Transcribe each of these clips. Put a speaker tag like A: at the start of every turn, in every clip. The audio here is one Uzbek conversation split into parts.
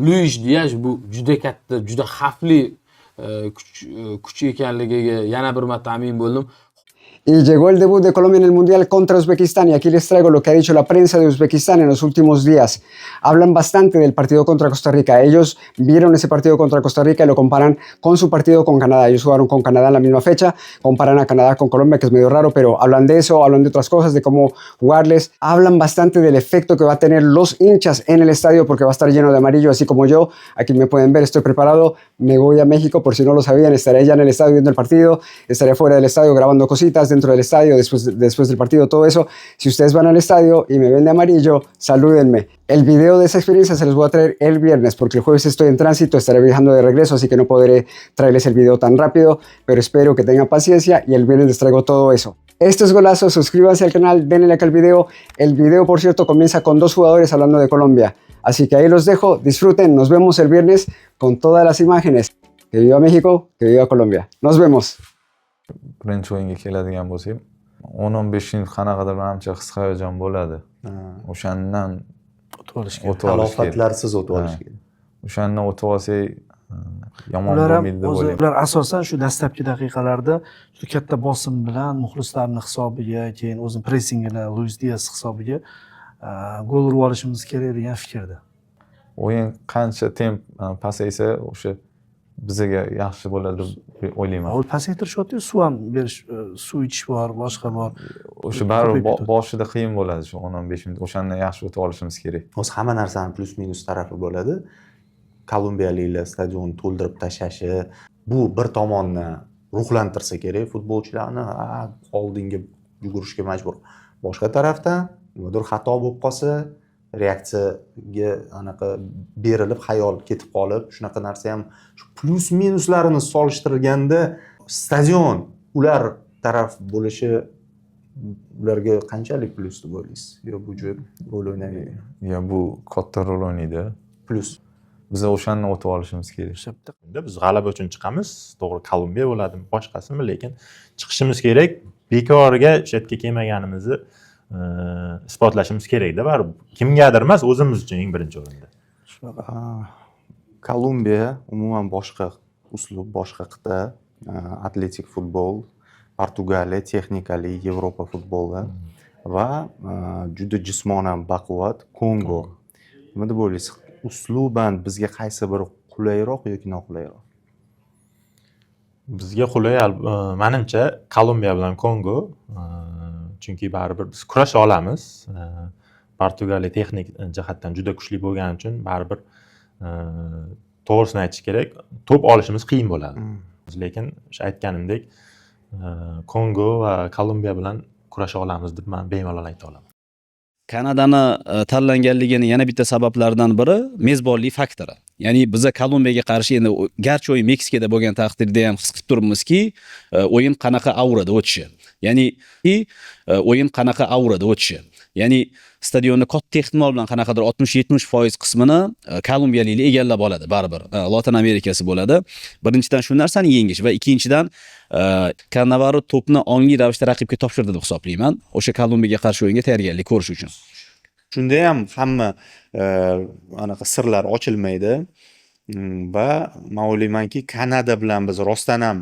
A: Luis Diaz bu juda katta, juda xavfli kuch ekanligiga yana bir marta amin bo'ldim.
B: Y llegó el debut de Colombia en el Mundial contra Uzbekistán y aquí les traigo lo que ha dicho la prensa de Uzbekistán en los últimos días. Hablan bastante del partido contra Costa Rica. Ellos vieron ese partido contra Costa Rica y lo comparan con su partido con Canadá. Ellos jugaron con Canadá en la misma fecha, comparan a Canadá con Colombia, que es medio raro, pero hablan de eso, hablan de otras cosas, de cómo jugarles. Hablan bastante del efecto que va a tener los hinchas en el estadio porque va a estar lleno de amarillo, así como yo. Aquí me pueden ver, estoy preparado. Me voy a México, por si no lo sabían, estaré ya en el estadio viendo el partido, estaré fuera del estadio grabando cositas, dentro del estadio, después del partido, todo eso. Si ustedes van al estadio y me ven de amarillo, salúdenme. El video de esa experiencia se los voy a traer el viernes, porque el jueves estoy en tránsito, estaré viajando de regreso, así que no podré traerles el video tan rápido, pero espero que tengan paciencia y el viernes les traigo todo eso. Esto es Golazo, suscríbanse al canal, denle like al video. El video, por cierto, comienza con dos jugadores hablando de Colombia. Así que ahí los dejo, disfruten, nos vemos el viernes con todas las imágenes. Que viva México, que viva Colombia. Nos vemos.
C: Birinchi o'yinga keladigan bo'lsak, 10-15 qanaqadir menimcha his-hayajon bo'ladi. O'shandan
D: o'tib olish kerak.
E: Talofatlarsiz o'tib olish kerak.
C: O'shandan o'tib olsak yomon bo'lmaydi deb o'ylayman.
D: Ular asosan shu dastlabki daqiqalarda juda katta bosim bilan muxlislarning hisobiga, keyin o'zi pressingini Luis Diaz hisobiga gol urib olishimiz kerak degan fikrda.
C: O'yin qancha temp pasaysa, o'sha bizga yaxshi bo'ladi deb o'ylayman.
D: U pasaytirishyapti, suv ham berish, suv ichish bor, boshqa bor.
C: O'sha baribir boshida qiyin bo'ladi shu 10-15 minut. O'shandan yaxshi o'tib olishimiz kerak.
E: O'zi hamma narsani plus minus tarafi bo'ladi. Kolumbiyaliklar stadionni to'ldirib tashlashi, bu bir tomondan ruhlantirsa kerak futbolchilarni, oldinga yugurishga majbur. Boshqa tarafdan nimadir xato bo'lib qolsa, reaksiyaga anaqa berilib, xayol ketib qolib, shunaqa narsa ham shu plus minuslarini solishtirganda stadion ular taraf bo'lishi ularga qanchalik plus deb o'ylaysiz? Yo bu joy rol o'ynaydi.
C: Ya bu katta rol o'ynaydi.
E: Plus
C: biz o'shandan o'tib olishimiz kerak.
F: Biz g'alaba uchun chiqamiz, to'g'ri Kolumbiya bo'ladimi, boshqasimi, lekin chiqishimiz kerak. Bekorga o'sha yerga kelmaganimizni isbotlashimiz kerak-da, baribir. Kimgadir emas, o'zimiz uchun eng birinchi o'rinda.
D: Shunaqa.
E: Kolumbiya umuman boshqa uslub, boshqa qit'a, atletik futbol, Portugaliya texnikali Yevropa futboli va juda jismonan baquvvat Kongo. Nima deb o'ylaysiz? Usluban bizga qaysi biri qulayroq yoki noqulayroq?
F: Bizga qulay, menimcha Kolumbiya bilan Kongo, chunki baribir biz kurasha olamiz. Portugaliya texnik jihatdan juda kuchli bo'lgani uchun baribir to'g'risini aytish kerak, to'p olishimiz qiyin bo'ladi. Lekin o'sha aytganimdek Kongo va Kolumbiya bilan kurasha olamiz deb men bemalol ayta olaman.
G: Kanadani tanlanganligini yana bitta sabablaridan biri mezbonlik faktori. Ya'ni biz Kolumbiyaga qarshi endi garchi o'yin Meksikada bo'lgan taqdirda ham his qilib turibmizki, o'yin qanaqa aurada o'tishi. Ya'ni o'yin qanaqa aurada o'tishi. Ya'ni stadionni katta ehtimol bilan qanaqadir 60-70% qismini kolumbiyaliklar egallab oladi baribir. Latin Amerikasi bo'ladi. Birinchidan shu narsani yengish va ikkinchidan Cannavaro to'pni ongli ravishda raqibga topshirdi deb hisoblayman. O'sha Kolumbiyaga qarshi o'yinga tayyorgarlik ko'rish uchun.
E: Shunda ham hamma anaqa sirlar ochilmaydi va men o'ylaymanki, Kanada bilan biz rostdan ham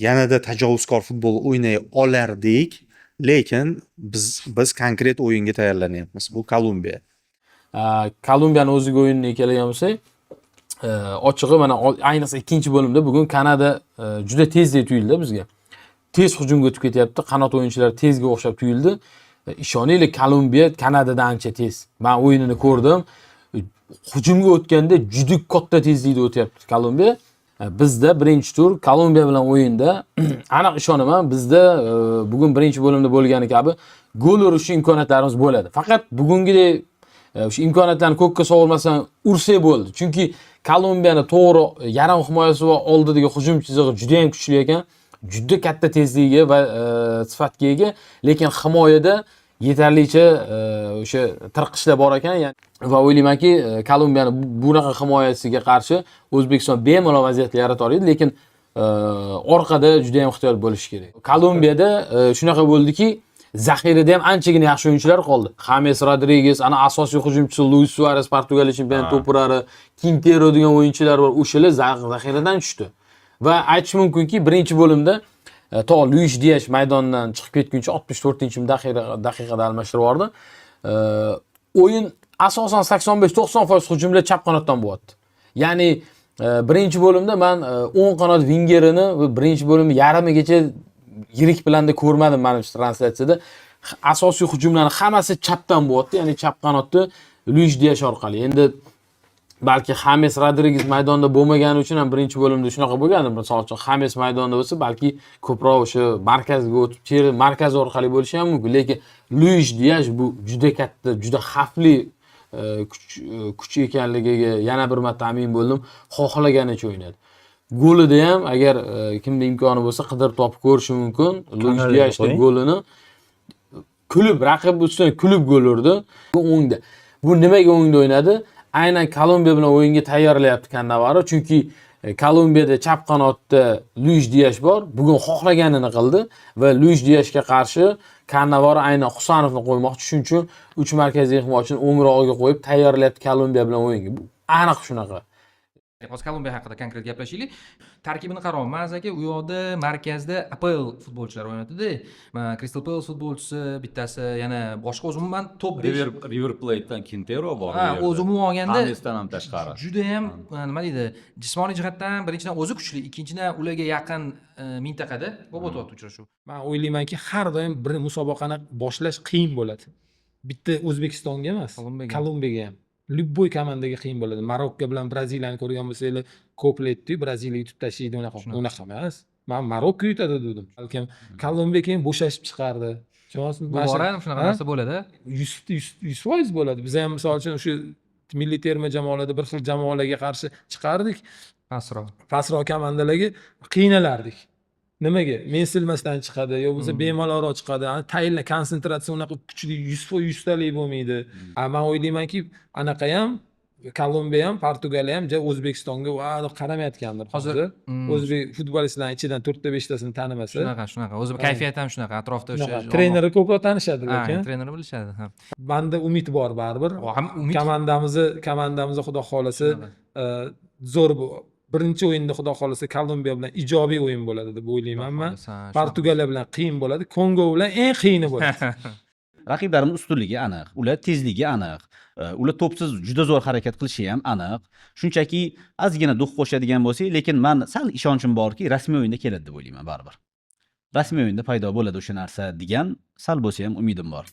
E: yanada tajovuzkor futbol o'ynay olardik, lekin biz konkret o'yinga tayyorlanyapmiz. Bu Kolumbiya.
A: Kolumbiyani o'ziga o'yiniga kelgan bo'lsak, ochig'i mana ayniqsa ikkinchi bo'limda bugun Kanada juda tezdek tuyuldi bizga. Tez hujumga o'tib ketyapti, qanot o'yinchilari tezga o'xshab tuyuldi. Ishoninglar, Kolumbiya Kanadadan ancha tez. Men o'yinini ko'rdim. Hujumga o'tganda juda katta tezlikda o'tyapti Kolumbiya. Bizda birinchi tur Kolumbiya bilan o'yinda aniq ishonaman, bizda bugun birinchi bo'limda bo'lgani kabi gol urish imkoniyatlarimiz bo'ladi. Faqat bugungidek o'sha imkoniyatlarni ko'kka sovurmasdan ursak bo'ldi. Chunki Kolumbiyani to'g'ri yarim himoyasi va oldidagi hujum chizig'i juda ham kuchli ekan. Juda katta tezligiga va sifatga ega, lekin himoyada yetarlicha o'sha tirqishlar bor ekan. Va o'ylaymanki, Kolumbiyani bunaqa himoyasiga qarshi O'zbekiston bemalol vaziyatlar yarata oladi, lekin orqada juda ham ehtiyot bo'lish kerak. Kolumbiyada shunaqa bo'ldiki, zaxirada ham anchagina yaxshi o'yinchilar qoldi. James Rodriguez, ana asosiy hujumchisi Luis Suarez, Portugaliya chempionati to'purari, Quintero degan o'yinchilar bor. O'shalar zaxiradan tushdi. Va aytish mumkinki, birinchi bo'limda to Luis Diaz maydondan chiqib ketguncha 64-daqiqada almashtirib yubordi. O'yin asosan 85-90% hujumlar chap qanotdan bo'lyapti. Ya'ni birinchi bo'limda men 10 qanot vingerini birinchi bo'limni yarimigacha yirik planda ko'rmadim menimcha translyatsiyada. Asosiy hujumlarning hammasi chapdan bo'lyapti, ya'ni chap qanotda Luis Diaz orqali. Endi balki James Rodriguez maydonda bo'lmagani uchun ham birinchi bo'limda shunaqa bo'lgandi. Misol uchun James maydonda bo'lsa, balki ko'proq o'sha markazga o'tib, markaz orqali bo'lishi ham mumkin. Lekin Luis Diaz bu juda katta, juda xavfli kuch ekanligiga yana bir marta amin bo'ldim. Xohlaganicha o'ynadi. Golida ham agar kimda imkoni bo'lsa qidirib topib ko'rishi mumkin. Luis Diazning golini kulib, raqib ustidan kulib gol urdi. O'ngda. Bu nimaga o'ngda o'ynadi? Aynan Kolumbiya bilan o'yinga tayyorlayapti Cannavaro, chunki Kolumbiyada chap qanotda Luis Diaz bor. Bugun xohlaganini qildi va Luis Diazga qarshi Cannavaro aynan Husanovni qo'ymoqchi. Shuning uchun 3 markaziy himoyachini o'ngrog'iga qo'yib tayyorlayapti Kolumbiya bilan o'yinga. Bu aniq shunaqa.
H: Hozir Kolumbiya haqida konkret gaplashaylik. Tarkibini qarayapmiz aka, u yoqda markazda APL futbolchilar o'ynatdi. Crystal Palace futbolchisi, bittasi yana boshqa umuman top
G: River Plate'dan Quintero bor.
H: umuman olganda
G: Hamesdan ham tashqari.
H: juda ham nima deydi, jismoniy jihatdan birinchidan o'zi kuchli, ikkinchidan ularga yaqin mintaqada bo'lib o'tyapti uchrashuv.
I: Men o'ylaymanki, har doim bir musobaqani boshlash qiyin bo'ladi. Bitta O'zbekistonga emas, Kolumbiyaga ham. Любой komandaga qiyin bo'ladi. Marokko bilan Braziliyani ko'rgan bo'lsanglar, ko'pletdi, Braziliya yutib tashlaydi, unaqa emas. Men Marokko yutadi dedim. Balkim Kolumbiya keyin bo'shashib chiqardi. Tushunasizmi?
H: Bu bora ham shunaqa narsa bo'ladi.
I: 100% bo'ladi. Biz ham misol uchun o'sha milliy terma jamoalarda bir xil jamoalarga qarshi chiqardik. Pastroq komandalarga qiynalardik. Nimaga? Mensilmasdan chiqadi, yo bo'lsa bemalolroq chiqadi. Tayinla konsentratsiya unaqa kuchli 100% talik bo'lmaydi. Men o'ylaymanki, anaqa ham Kolumbiya ham, Portugaliya ham O'zbekistonga qaramayotgandir. Hozir o'zbek futbolistlarning ichidan 4-5tasini tanimasa.
H: Shunaqa. O'zi kayfiyat ham shunaqa, atrofda o'sha
I: treneri ko'proq tanishadi lekin.
H: Treneri bilishadi.
I: Menda umid bor baribir. Komandamizni xudo xolasa zo'r birinchi o'yinda xudo xolasa Kolumbiya bilan ijobiy o'yin bo'ladi deb o'ylayman men. Portugaliya bilan qiyin bo'ladi, Kongo bilan eng qiyini bo'ladi.
G: Raqiblarimiz ustunligi aniq, ular tezligi aniq, ular to'psiz juda zo'r harakat qilishi ham aniq. Shunchaki ozgina duh qo'shadigan bo'lsak, lekin men sal ishonchim borki, rasmiy o'yinda keladi deb o'ylayman baribir. Rasmiy o'yinda paydo bo'ladi o'sha narsa degan sal bo'lsa ham umidim bor.